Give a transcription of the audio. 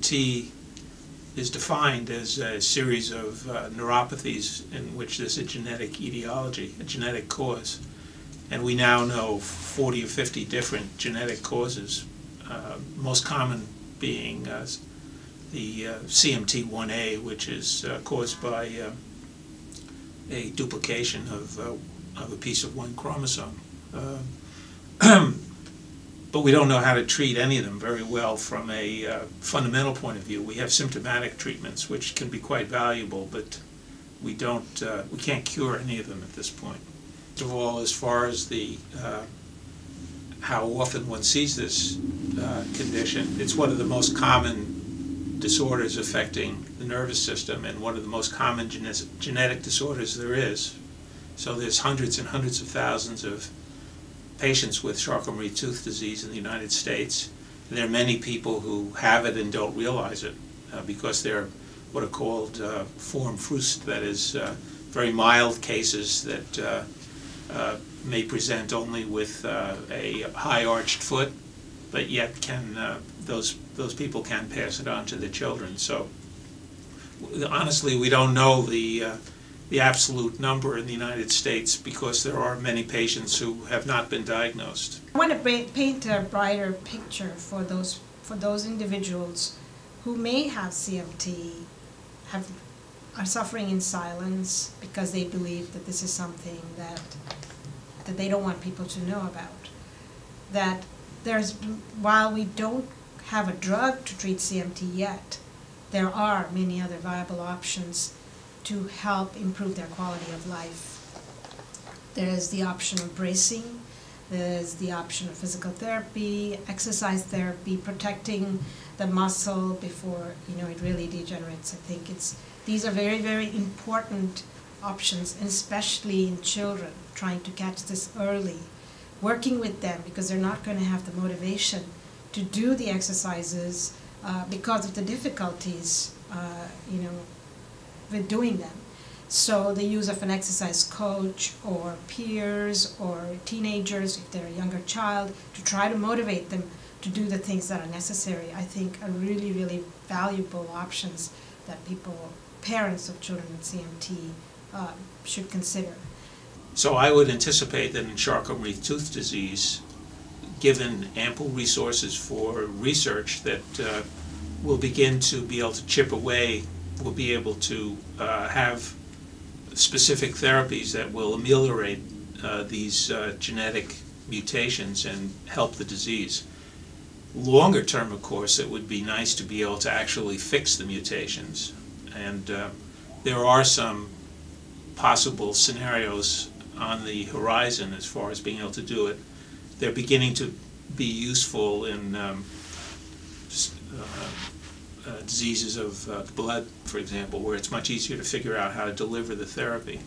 CMT is defined as a series of neuropathies in which there's a genetic etiology, a genetic cause. And we now know 40 or 50 different genetic causes, most common being the CMT1A, which is caused by a duplication of a piece of one chromosome. But we don't know how to treat any of them very well from a fundamental point of view. We have symptomatic treatments which can be quite valuable, but we can't cure any of them at this point. First of all, as far as the how often one sees this condition, it's one of the most common disorders affecting the nervous system and one of the most common genetic disorders there is. So there's hundreds and hundreds of thousands of patients with Charcot-Marie-Tooth disease in the United States. And there are many people who have it and don't realize it because they're what are called forme fruste, that is very mild cases that may present only with a high-arched foot, but yet can those people can pass it on to their children. So honestly, we don't know the absolute number in the United States because there are many patients who have not been diagnosed. I want to paint a brighter picture for those individuals who may have CMT, are suffering in silence because they believe that this is something that they don't want people to know about. That while we don't have a drug to treat CMT yet, there are many other viable options to help improve their quality of life. There is the option of bracing, there is the option of physical therapy, exercise therapy, protecting the muscle before it really degenerates. I think these are very, very important options, and especially in children, trying to catch this early, working with them because they're not going to have the motivation to do the exercises because of the difficulties, with doing them. So the use of an exercise coach or peers or teenagers, if they're a younger child, to try to motivate them to do the things that are necessary, I think are really, really valuable options that parents of children with CMT should consider. So I would anticipate that in Charcot-Marie-Tooth disease, given ample resources for research, that we'll begin to be able to chip away. We'll be able to have specific therapies that will ameliorate these genetic mutations and help the disease. Longer term, of course, it would be nice to be able to actually fix the mutations. And there are some possible scenarios on the horizon as far as being able to do it. They're beginning to be useful in diseases of the blood, for example, where it's much easier to figure out how to deliver the therapy.